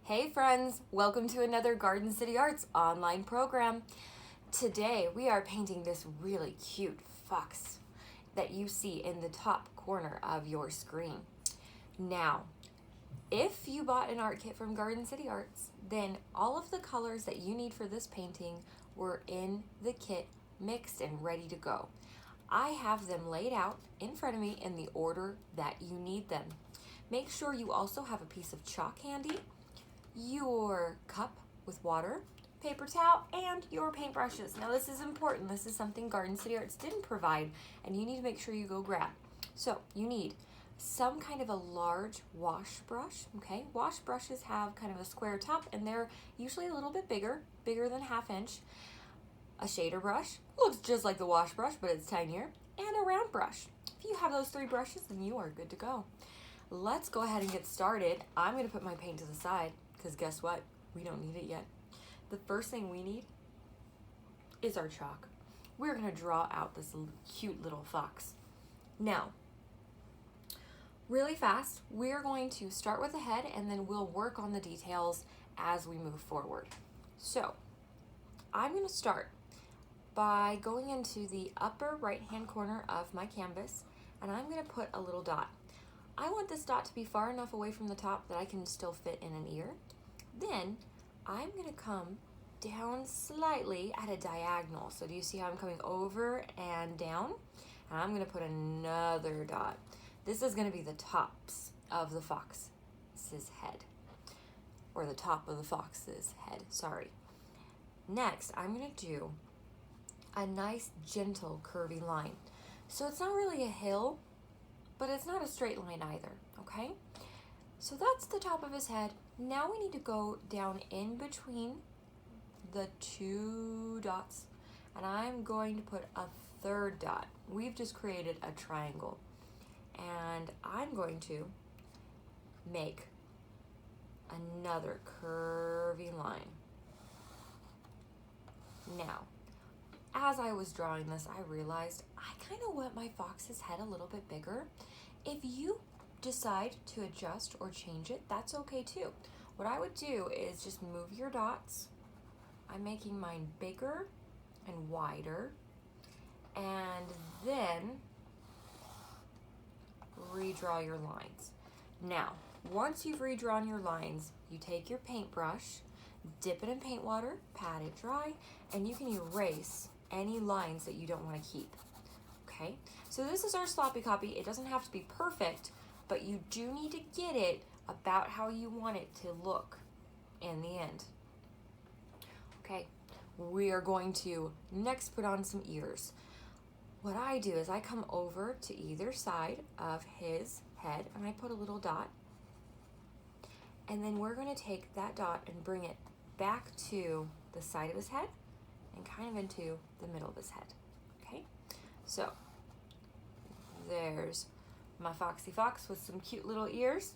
Hey friends, welcome to another Garden City Arts online program. Today we are painting this really cute fox that you see in the top corner of your screen. Now, if you bought an art kit from Garden City Arts, then all of the colors that you need for this painting were in the kit, mixed and ready to go. I have them laid out in front of me in the order that you need them. Make sure you also have a piece of chalk handy, your cup with water, paper towel, and your paintbrushes. Now this is important. This is something Garden City Arts didn't provide, and you need to make sure you go grab. So you need some kind of a large wash brush, okay? Wash brushes have kind of a square top, and they're usually a little bit bigger than 1/2 inch. A shader brush, looks just like the wash brush, but it's tinier, and a round brush. If you have those 3 brushes, then you are good to go. Let's go ahead and get started. I'm gonna put my paint to the side, because guess what? We don't need it yet. The first thing we need is our chalk. We're gonna draw out this cute little fox. Now, really fast, we're going to start with the head and then we'll work on the details as we move forward. So, I'm gonna start by going into the upper right-hand corner of my canvas, and I'm gonna put a little dot. I want this dot to be far enough away from the top that I can still fit in an ear. Then I'm gonna come down slightly at a diagonal. So do you see how I'm coming over and down? And I'm gonna put another dot. This is gonna be the tops of the fox's head, or the top of the fox's head, sorry. Next, I'm gonna do a nice gentle curvy line. So it's not really a hill, but it's not a straight line either, okay? So that's the top of his head. Now we need to go down in between the 2 dots, and I'm going to put a 3rd dot. We've just created a triangle, and I'm going to make another curvy line. Now, as I was drawing this, I realized I kind of want my fox's head a little bit bigger. If you decide to adjust or change it, that's okay too. What I would do is just move your dots. I'm making mine bigger and wider, and then redraw your lines. Now, once you've redrawn your lines, you take your paintbrush, dip it in paint water, pat it dry, and you can erase any lines that you don't want to keep. Okay, so this is our sloppy copy. It doesn't have to be perfect, but you do need to get it about how you want it to look in the end. Okay, we are going to next put on some ears. What I do is I come over to either side of his head and I put a little dot, and then we're going to take that dot and bring it back to the side of his head and kind of into the middle of his head. Okay, so there's my foxy fox with some cute little ears.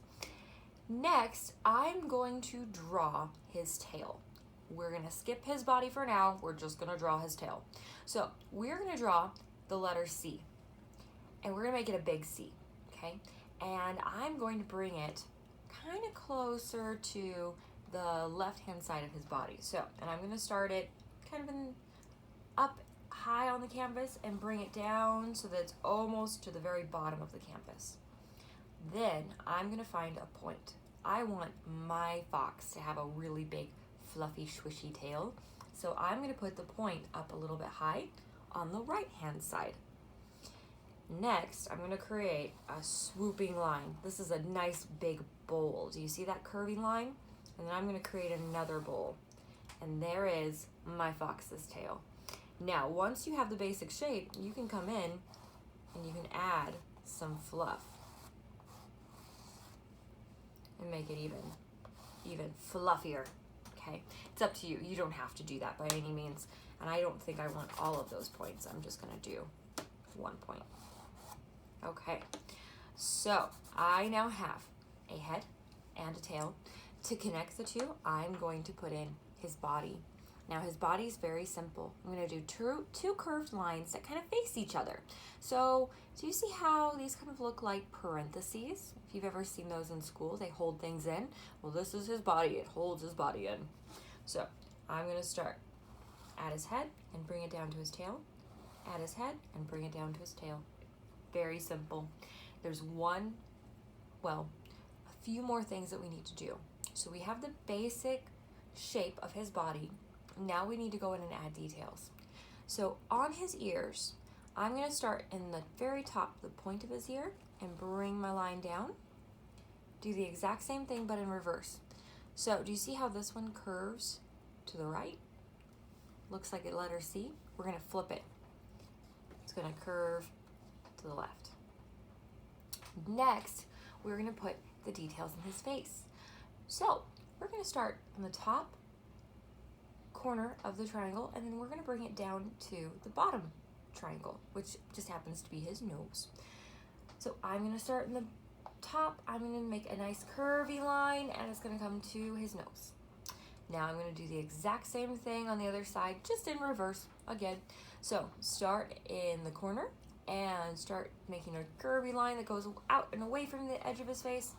Next, I'm going to draw his tail. We're gonna skip his body for now. We're just gonna draw his tail. So we're gonna draw the letter C, and we're gonna make it a big C, okay? And I'm going to bring it kind of closer to the left-hand side of his body. So, and I'm gonna start it kind of up high on the canvas and bring it down so that it's almost to the very bottom of the canvas. Then I'm gonna find a point. I want my fox to have a really big, fluffy, swishy tail. So I'm gonna put the point up a little bit high on the right-hand side. Next, I'm gonna create a swooping line. This is a nice big bowl. Do you see that curvy line? And then I'm gonna create another bowl. And there is my fox's tail. Now, once you have the basic shape, you can come in and you can add some fluff and make it even fluffier, okay? It's up to you. You don't have to do that by any means, and I don't think I want all of those points. I'm just gonna do 1 point. Okay, so I now have a head and a tail. To connect the two, I'm going to put in his body. Now his body's very simple. I'm going to do two curved lines that kind of face each other. So do you see how these kind of look like parentheses? If you've ever seen those in school, they hold things in. Well, this is his body. It holds his body in. So I'm going to start at his head and bring it down to his tail. At his head and bring it down to his tail. Very simple. There's a few more things that we need to do. So we have the basic shape of his body. Now we need to go in and add details. So on his ears, I'm going to start in the very top, the point of his ear, and bring my line down. Do the exact same thing, but in reverse. So do you see how this one curves to the right? Looks like a letter C. We're going to flip it. It's going to curve to the left. Next, we're going to put the details in his face. So we're going to start on the top corner of the triangle, and then we're going to bring it down to the bottom triangle, which just happens to be his nose. So I'm going to start in the top. I'm going to make a nice curvy line, and it's going to come to his nose. Now I'm going to do the exact same thing on the other side, just in reverse again. So start in the corner and start making a curvy line that goes out and away from the edge of his face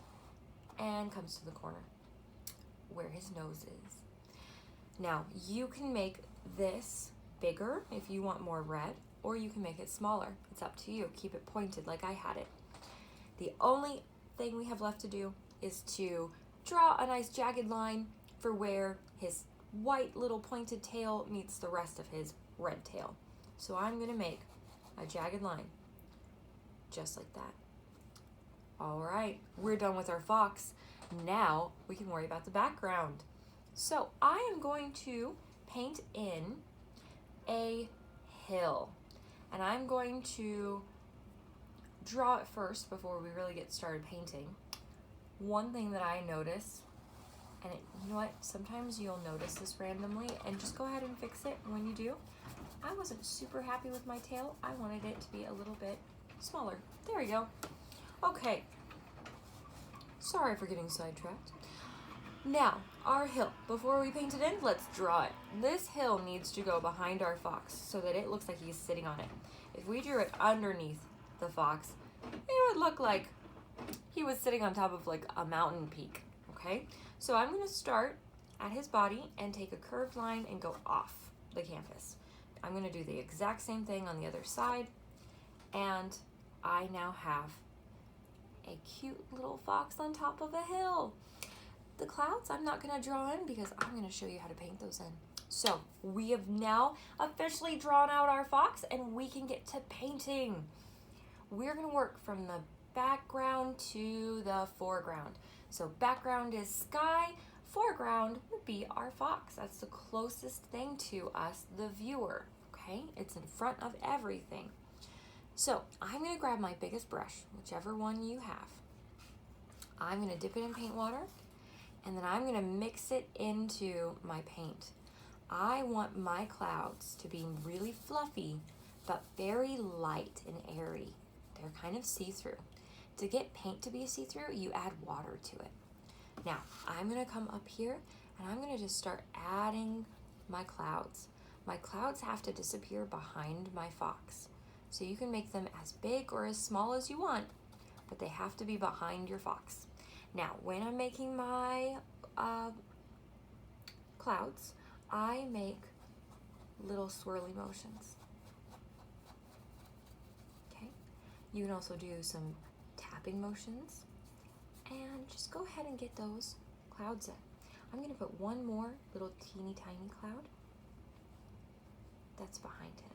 and comes to the corner where his nose is. Now you can make this bigger if you want more red, or you can make it smaller. It's up to you. Keep it pointed like I had it. The only thing we have left to do is to draw a nice jagged line for where his white little pointed tail meets the rest of his red tail. So I'm going to make a jagged line just like that. All right, we're done with our fox. Now we can worry about the background. So I am going to paint in a hill, and I'm going to draw it first before we really get started painting. One thing that I notice, and you know what, sometimes you'll notice this randomly, and just go ahead and fix it when you do. I wasn't super happy with my tail. I wanted it to be a little bit smaller. There we go. Okay. Sorry for getting sidetracked. Now, our hill. Before we paint it in, let's draw it. This hill needs to go behind our fox so that it looks like he's sitting on it. If we drew it underneath the fox, it would look like he was sitting on top of like a mountain peak, okay? So I'm going to start at his body and take a curved line and go off the canvas. I'm going to do the exact same thing on the other side, and I now have a cute little fox on top of a hill. The clouds I'm not going to draw in because I'm going to show you how to paint those in. So we have now officially drawn out our fox, and we can get to painting. We're going to work from the background to the foreground. So background is sky, foreground would be our fox. That's the closest thing to us, the viewer, okay? It's in front of everything. So I'm going to grab my biggest brush, whichever one you have. I'm going to dip it in paint water, and then I'm going to mix it into my paint. I want my clouds to be really fluffy, but very light and airy. They're kind of see-through. To get paint to be see-through, you add water to it. Now, I'm going to come up here, and I'm going to just start adding my clouds. My clouds have to disappear behind my fox. So you can make them as big or as small as you want, but they have to be behind your fox. Now, when I'm making my clouds, I make little swirly motions. Okay? You can also do some tapping motions, and just go ahead and get those clouds in. I'm going to put one more little teeny tiny cloud that's behind him.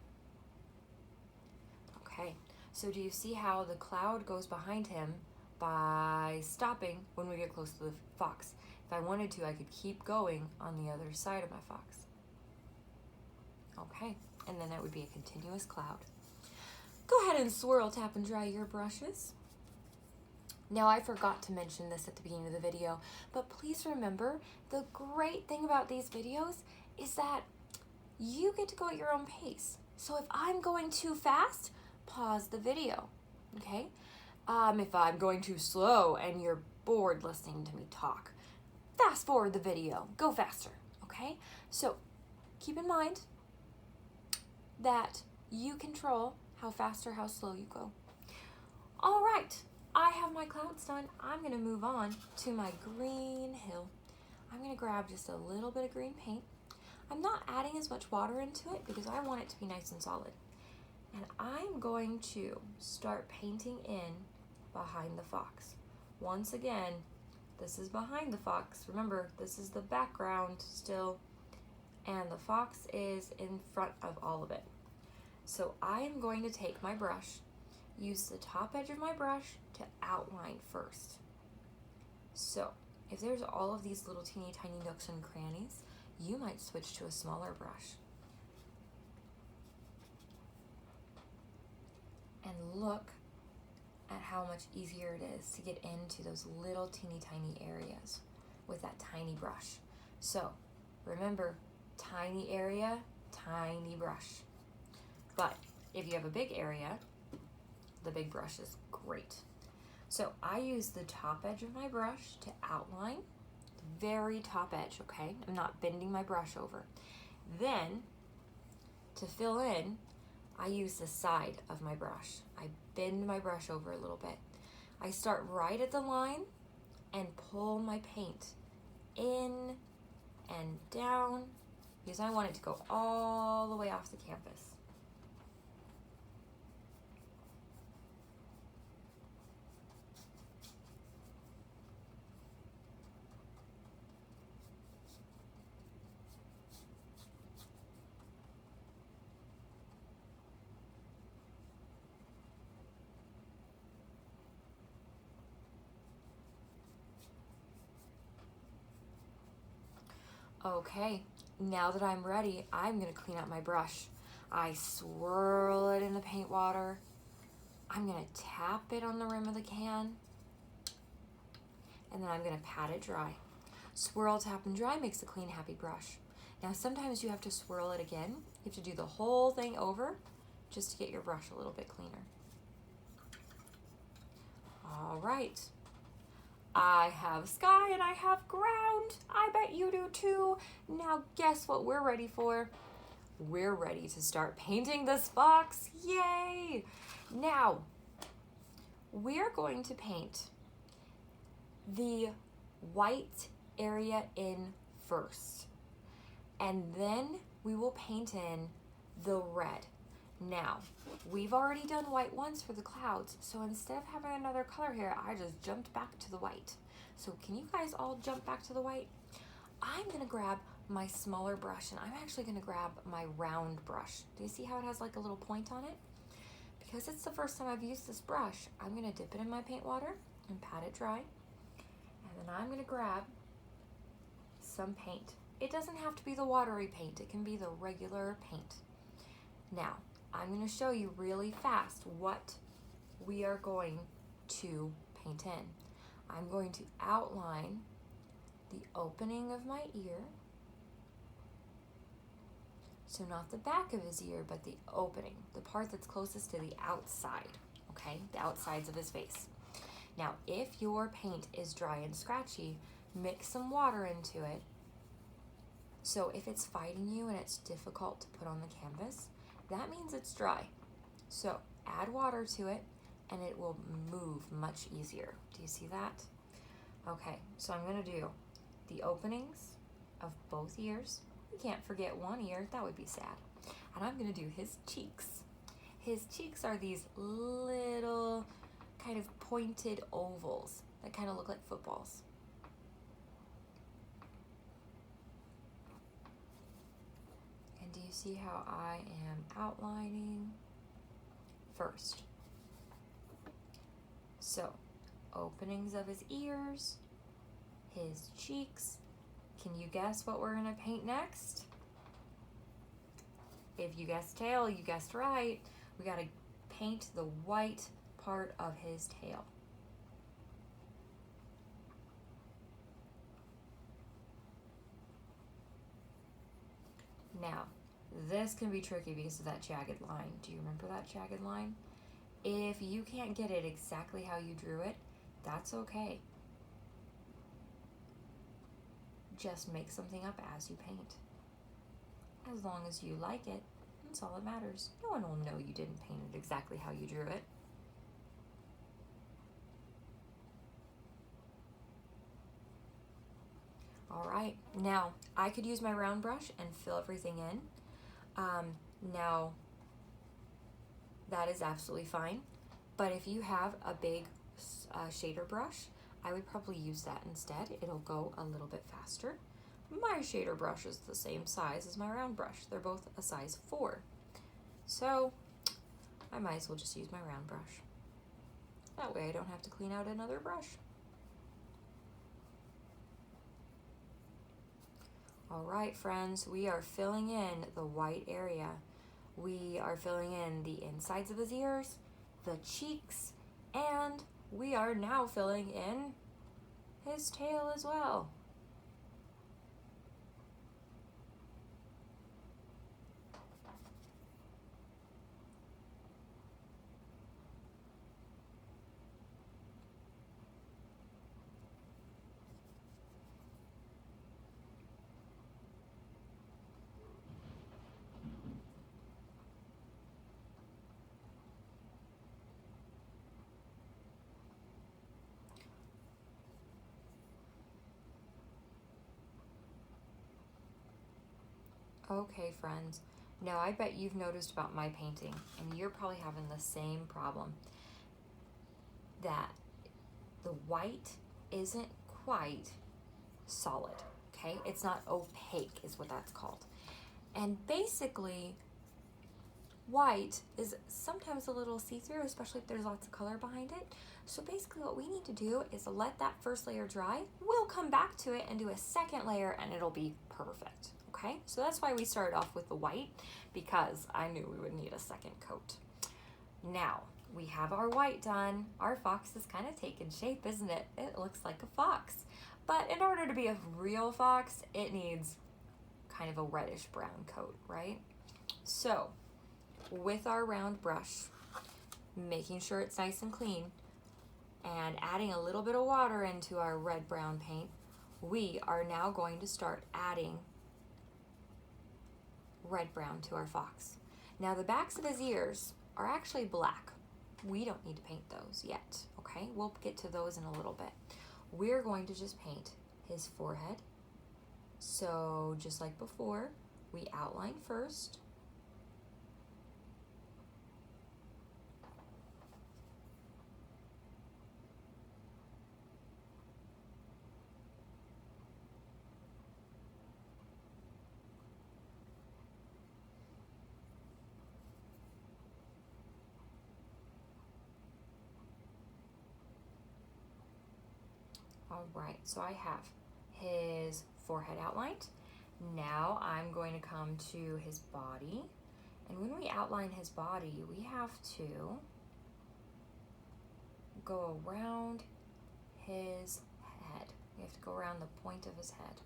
Okay, so do you see how the cloud goes behind him by stopping when we get close to the fox? If I wanted to, I could keep going on the other side of my fox. Okay, and then that would be a continuous cloud. Go ahead and swirl, tap, and dry your brushes. Now, I forgot to mention this at the beginning of the video, but please remember, the great thing about these videos is that you get to go at your own pace. So if I'm going too fast, pause the video, okay? If I'm going too slow and you're bored listening to me talk, fast forward the video, go faster, okay? So keep in mind that you control how fast or how slow you go. All right, I have my clouds done. I'm gonna move on to my green hill. I'm gonna grab just a little bit of green paint. I'm not adding as much water into it because I want it to be nice and solid. And I'm going to start painting in behind the fox. Once again, this is behind the fox. Remember, this is the background still, and the fox is in front of all of it. So I am going to take my brush, use the top edge of my brush to outline first. So if there's all of these little teeny tiny nooks and crannies, you might switch to a smaller brush. And look at how much easier it is to get into those little teeny tiny areas with that tiny brush. So remember, tiny area, tiny brush. But if you have a big area, the big brush is great. So I use the top edge of my brush to outline, the very top edge, okay? I'm not bending my brush over. Then, to fill in, I use the side of my brush. I bend my brush over a little bit. I start right at the line and pull my paint in and down because I want it to go all the way off the canvas. Okay, now that I'm ready, I'm gonna clean out my brush. I swirl it in the paint water. I'm gonna tap it on the rim of the can, and then I'm gonna pat it dry. Swirl, tap, and dry makes a clean, happy brush. Now sometimes you have to swirl it again. You have to do the whole thing over just to get your brush a little bit cleaner. All right. I have sky and I have ground. I bet you do too. Now guess what we're ready for? We're ready to start painting this fox. Yay! Now, we're going to paint the white area in first. And then we will paint in the red. Now, we've already done white once for the clouds, so instead of having another color here, I just jumped back to the white. So can you guys all jump back to the white? I'm gonna grab my smaller brush, and I'm actually gonna grab my round brush. Do you see how it has like a little point on it? Because it's the first time I've used this brush, I'm gonna dip it in my paint water and pat it dry. And then I'm gonna grab some paint. It doesn't have to be the watery paint, it can be the regular paint. Now, I'm going to show you really fast what we are going to paint in. I'm going to outline the opening of my ear. So not the back of his ear, but the opening, the part that's closest to the outside, okay? The outsides of his face. Now, if your paint is dry and scratchy, mix some water into it. So if it's fighting you and it's difficult to put on the canvas, that means it's dry. So add water to it and it will move much easier. Do you see that? Okay, so I'm gonna do the openings of both ears. You can't forget one ear, that would be sad. And I'm gonna do his cheeks. His cheeks are these little kind of pointed ovals that kind of look like footballs. Do you see how I am outlining first? So, openings of his ears, his cheeks. Can you guess what we're gonna paint next? If you guessed tail, you guessed right. We gotta paint the white part of his tail. Now, this can be tricky because of that jagged line. Do you remember that jagged line? If you can't get it exactly how you drew it, that's okay. Just make something up as you paint. As long as you like it, that's all that matters. No one will know you didn't paint it exactly how you drew it. All right, now I could use my round brush and fill everything in. Now, that is absolutely fine. But if you have a big shader brush, I would probably use that instead. It'll go a little bit faster. My shader brush is the same size as my round brush. They're both a size 4. So I might as well just use my round brush. That way I don't have to clean out another brush. All right, friends, we are filling in the white area. We are filling in the insides of his ears, the cheeks, and we are now filling in his tail as well. Okay, friends, now I bet you've noticed about my painting, and you're probably having the same problem, that the white isn't quite solid, okay? It's not opaque is what that's called. And basically, white is sometimes a little see-through, especially if there's lots of color behind it. So basically what we need to do is let that first layer dry. We'll come back to it and do a second layer and it'll be perfect. Okay, so that's why we started off with the white, because I knew we would need a second coat. Now, we have our white done. Our fox is kind of taking shape, isn't it? It looks like a fox. But in order to be a real fox, it needs kind of a reddish brown coat, right? So, with our round brush, making sure it's nice and clean, and adding a little bit of water into our red-brown paint, we are now going to start adding red-brown to our fox. Now the backs of his ears are actually black. We don't need to paint those yet, okay? We'll get to those in a little bit. We're going to just paint his forehead. So just like before, we outline first. All right, so I have his forehead outlined. Now I'm going to come to his body. And when we outline his body, we have to go around his head. We have to go around the point of his head.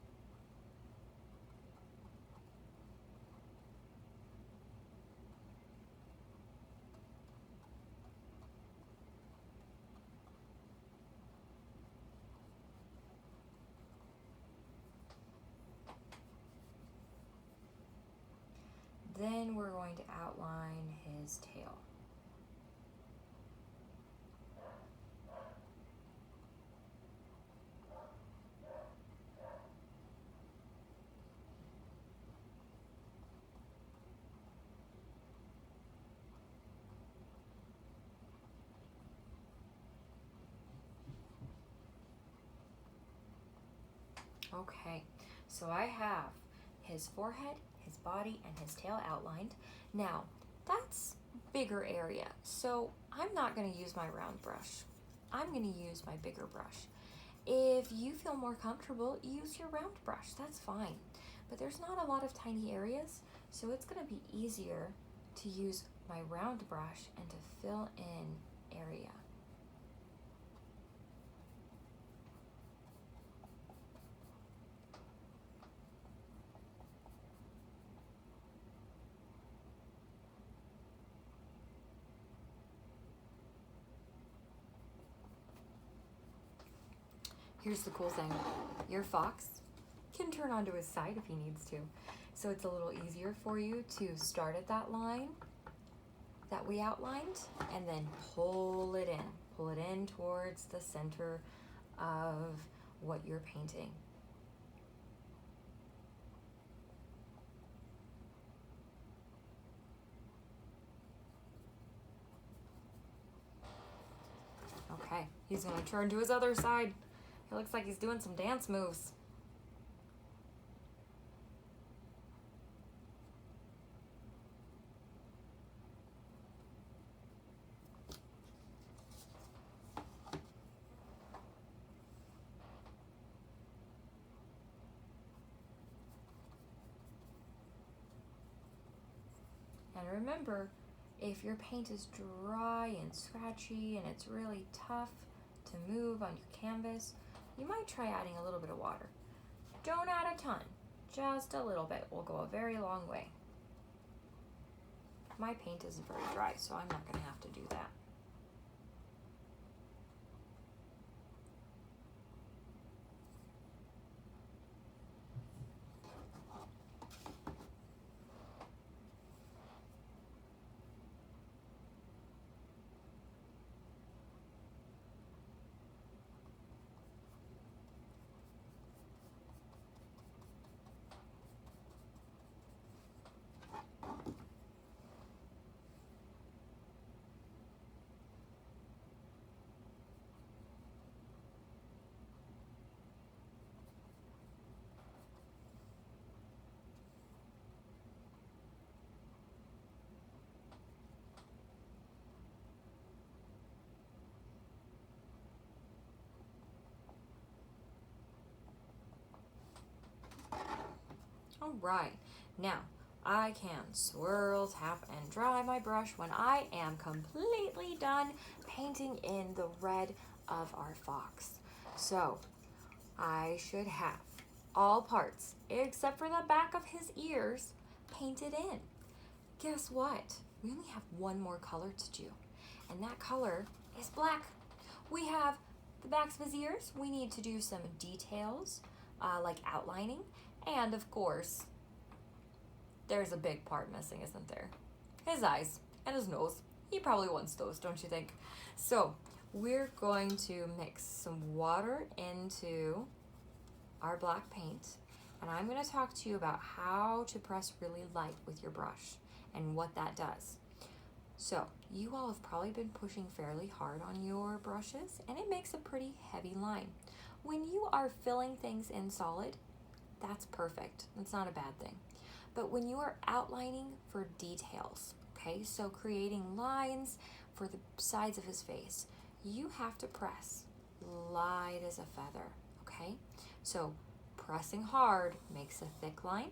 Then we're going to outline his tail. Okay, so I have his forehead, his body, and his tail outlined. Now, that's bigger area, so I'm not going to use my round brush. I'm going to use my bigger brush. If you feel more comfortable, use your round brush. That's fine. But there's not a lot of tiny areas, so it's going to be easier to use my round brush and to fill in area. Here's the cool thing. Your fox can turn onto his side if he needs to. So it's a little easier for you to start at that line that we outlined and then pull it in. Pull it in towards the center of what you're painting. Okay, he's gonna turn to his other side. It looks like he's doing some dance moves. And remember, if your paint is dry and scratchy and it's really tough to move on your canvas, you might try adding a little bit of water. Don't add a ton, just a little bit will go a very long way. My paint isn't very dry, so I'm not gonna have to do that. All right, now I can swirl, tap, and dry my brush when I am completely done painting in the red of our fox. So I should have all parts, except for the back of his ears, painted in. Guess what? We only have one more color to do, and that color is black. We have the backs of his ears. We need to do some details, like outlining, and of course, there's a big part missing, isn't there? His eyes and his nose. He probably wants those, don't you think? So we're going to mix some water into our black paint, and I'm going to talk to you about how to press really light with your brush and what that does. So you all have probably been pushing fairly hard on your brushes, and it makes a pretty heavy line. When you are filling things in solid, that's perfect. It's not a bad thing. But when you are outlining for details, okay, so creating lines for the sides of his face, you have to press light as a feather, okay? So pressing hard makes a thick line.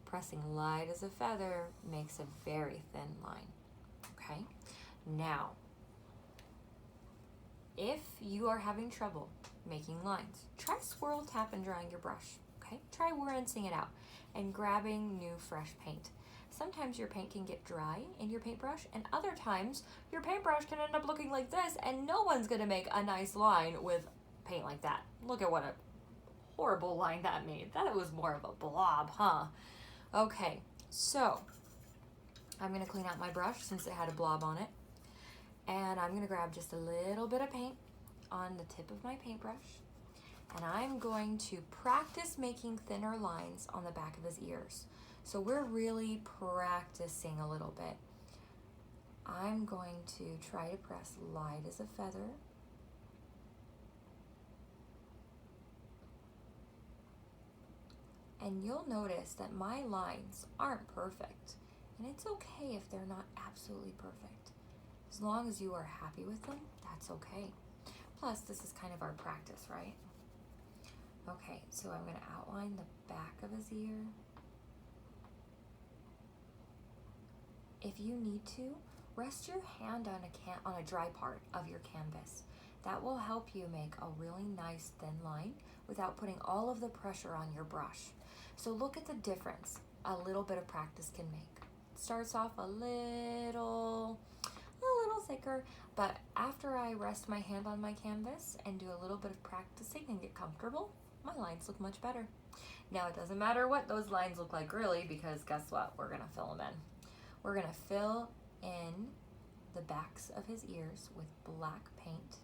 Pressing light as a feather makes a very thin line, okay? Now, if you are having trouble making lines, try swirl, tap, and drying your brush, okay? Try rinsing it out and grabbing new fresh paint. Sometimes your paint can get dry in your paintbrush, and other times your paintbrush can end up looking like this, and no one's gonna make a nice line with paint like that. Look at what a horrible line that made. That was more of a blob, huh? Okay, so I'm gonna clean out my brush since it had a blob on it, and I'm gonna grab just a little bit of paint on the tip of my paintbrush, and I'm going to practice making thinner lines on the back of his ears. So we're really practicing a little bit. I'm going to try to press light as a feather. And you'll notice that my lines aren't perfect. And it's okay if they're not absolutely perfect. As long as you are happy with them, that's okay. Plus, this is kind of our practice, right? Okay, so I'm going to outline the back of his ear. If you need to, rest your hand on a dry part of your canvas. That will help you make a really nice thin line without putting all of the pressure on your brush. So look at the difference a little bit of practice can make. It starts off a little thicker, but after I rest my hand on my canvas and do a little bit of practicing and get comfortable, my lines look much better. Now it doesn't matter what those lines look like really, because guess what? We're gonna fill them in. We're gonna fill in the backs of his ears with black paint.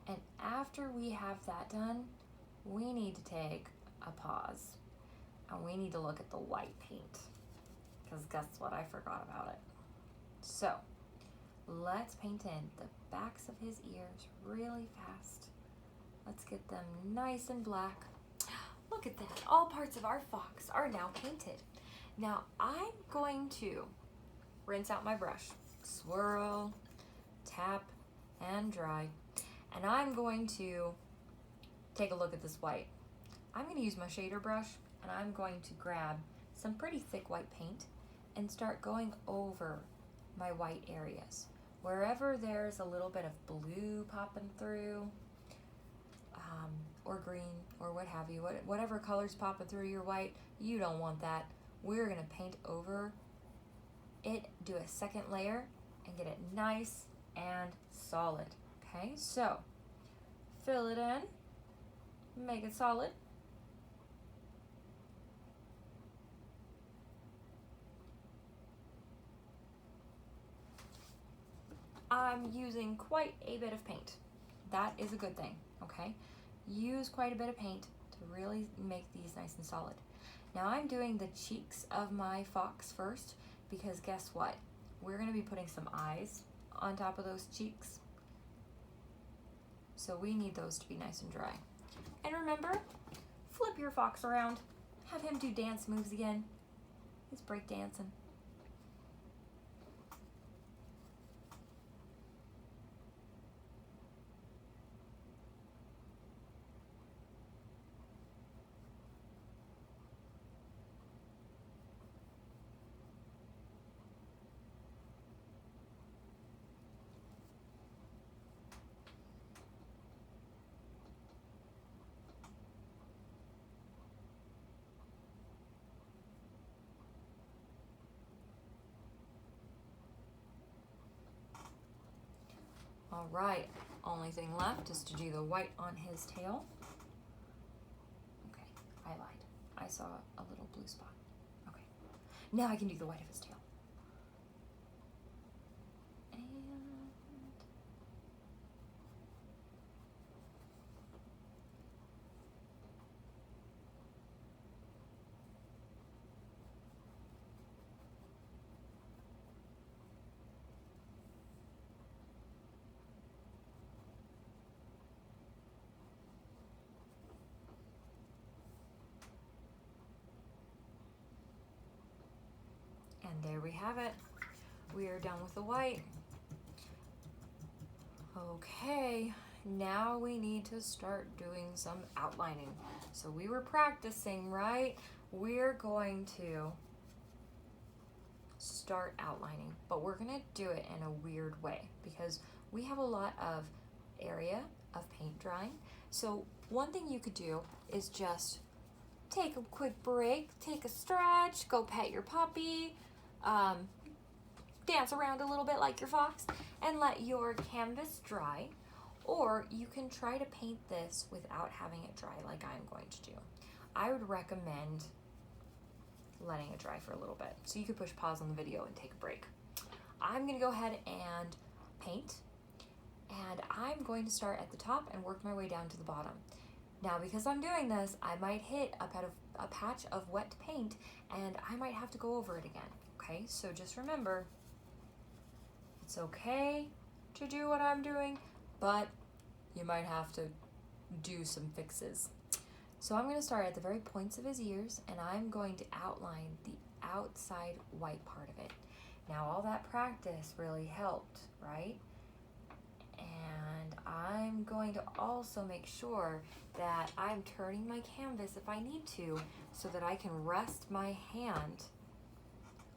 And after we have that done, we need to take a pause and we need to look at the white paint, because guess what? I forgot about it. So let's paint in the backs of his ears really fast. Let's get them nice and black. Look at that. All parts of our fox are now painted. Now I'm going to rinse out my brush, swirl, tap, and dry. And I'm going to take a look at this white. I'm going to use my shader brush, and I'm going to grab some pretty thick white paint and start going over my white areas. Wherever there's a little bit of blue popping through, or green, or what have you, whatever color's popping through your white, you don't want that. We're going to paint over it, do a second layer, and get it nice and solid. Okay, so fill it in, make it solid. I'm using quite a bit of paint. That is a good thing, okay? Use quite a bit of paint to really make these nice and solid. Now I'm doing the cheeks of my fox first, because guess what? We're gonna be putting some eyes on top of those cheeks. So we need those to be nice and dry. And remember, flip your fox around. Have him do dance moves again. He's break dancing. All right, only thing left is to do the white on his tail. Okay, I lied. I saw a little blue spot. Okay, now I can do the white of his tail. And there we have it. We are done with the white. Okay, now we need to start doing some outlining. So we were practicing, right? We're going to start outlining, but we're gonna do it in a weird way because we have a lot of area of paint drying. So one thing you could do is just take a quick break, take a stretch, go pet your puppy, dance around a little bit like your fox, and let your canvas dry. Or you can try to paint this without having it dry like I'm going to do. I would recommend letting it dry for a little bit. So you could push pause on the video and take a break. I'm gonna go ahead and paint, and I'm going to start at the top and work my way down to the bottom. Now, because I'm doing this, I might hit a patch of wet paint and I might have to go over it again, okay? So just remember, it's okay to do what I'm doing, but you might have to do some fixes. So I'm gonna start at the very points of his ears, and I'm going to outline the outside white part of it. Now, all that practice really helped, right? And I'm going to also make sure that I'm turning my canvas if I need to, so that I can rest my hand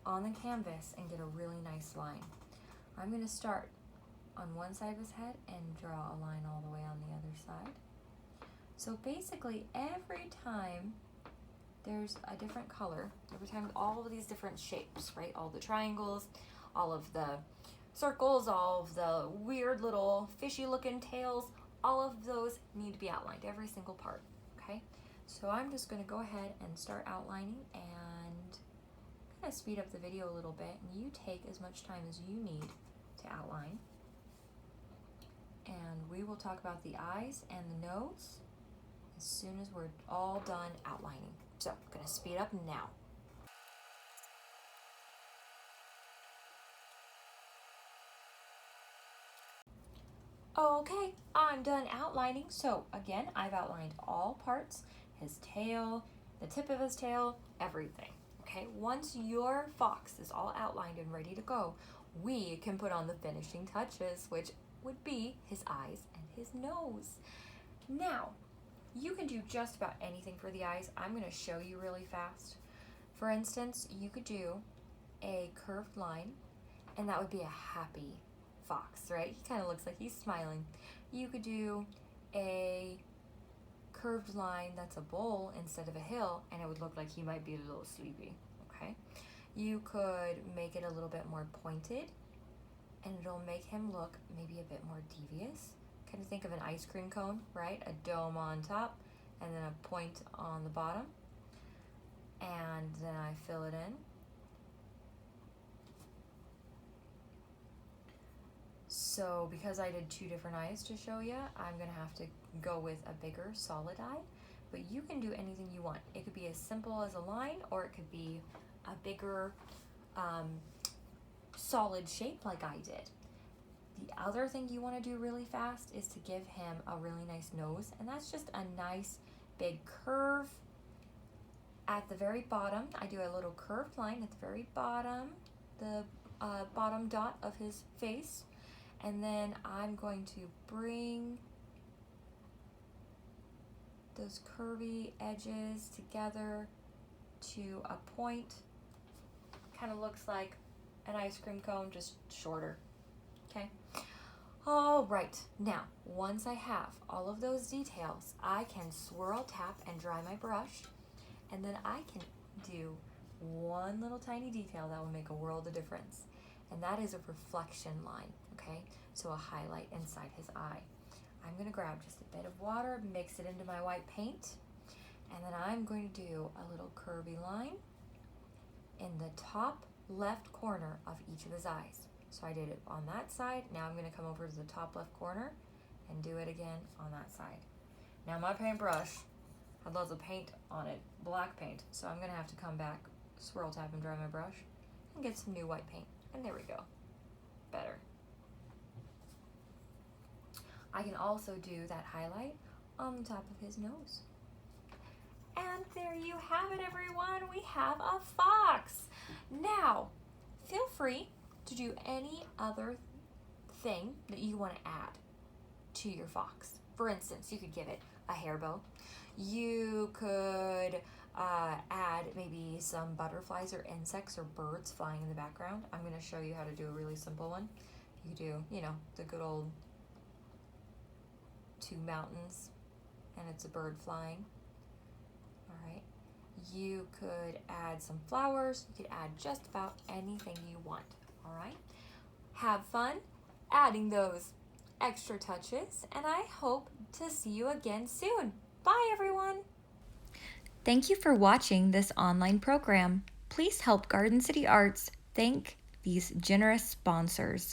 on the canvas and get a really nice line. I'm gonna start on one side of his head and draw a line all the way on the other side. So basically, every time there's a different color, every time all of these different shapes, right? All the triangles, all of the circles, all of the weird little fishy looking tails, all of those need to be outlined, every single part, okay? So I'm just gonna go ahead and start outlining and kind of speed up the video a little bit, and you take as much time as you need to outline. And we will talk about the eyes and the nose as soon as we're all done outlining. So I'm gonna speed up now. Okay, I'm done outlining. So again, I've outlined all parts, his tail, the tip of his tail, everything. Okay, once your fox is all outlined and ready to go, we can put on the finishing touches, which would be his eyes and his nose. Now, you can do just about anything for the eyes. I'm going to show you really fast. For instance, you could do a curved line, and that would be a happy fox, right? He kind of looks like he's smiling. You could do a curved line that's a bowl instead of a hill, and it would look like he might be a little sleepy, okay? You could make it a little bit more pointed, and it'll make him look maybe a bit more devious. Kind of think of an ice cream cone, right? A dome on top, and then a point on the bottom. And then I fill it in. So because I did 2 different eyes to show you, I'm gonna have to go with a bigger solid eye, but you can do anything you want. It could be as simple as a line, or it could be a bigger solid shape like I did. The other thing you wanna do really fast is to give him a really nice nose, and that's just a nice big curve at the very bottom. I do a little curved line at the very bottom, the bottom dot of his face. And then I'm going to bring those curvy edges together to a point. Kind of looks like an ice cream cone, just shorter, okay? All right, now, once I have all of those details, I can swirl, tap, and dry my brush, and then I can do one little tiny detail that will make a world of difference, and that is a reflection line. Okay, so a highlight inside his eye. I'm gonna grab just a bit of water, mix it into my white paint, and then I'm going to do a little curvy line in the top left corner of each of his eyes. So I did it on that side. Now I'm gonna come over to the top left corner and do it again on that side. Now my paintbrush had lots of paint on it, black paint, so I'm gonna have to come back, swirl, tap, and dry my brush, and get some new white paint. And there we go, better. I can also do that highlight on the top of his nose. And there you have it, everyone. We have a fox. Now, feel free to do any other thing that you want to add to your fox. For instance, you could give it a hair bow. You could add maybe some butterflies or insects or birds flying in the background. I'm going to show you how to do a really simple one. You could do, you know, the good old 2 mountains, and it's a bird flying. All right. You could add some flowers. You could add just about anything you want. All right. Have fun adding those extra touches, and I hope to see you again soon. Bye, everyone. Thank you for watching this online program. Please help Garden City Arts thank these generous sponsors.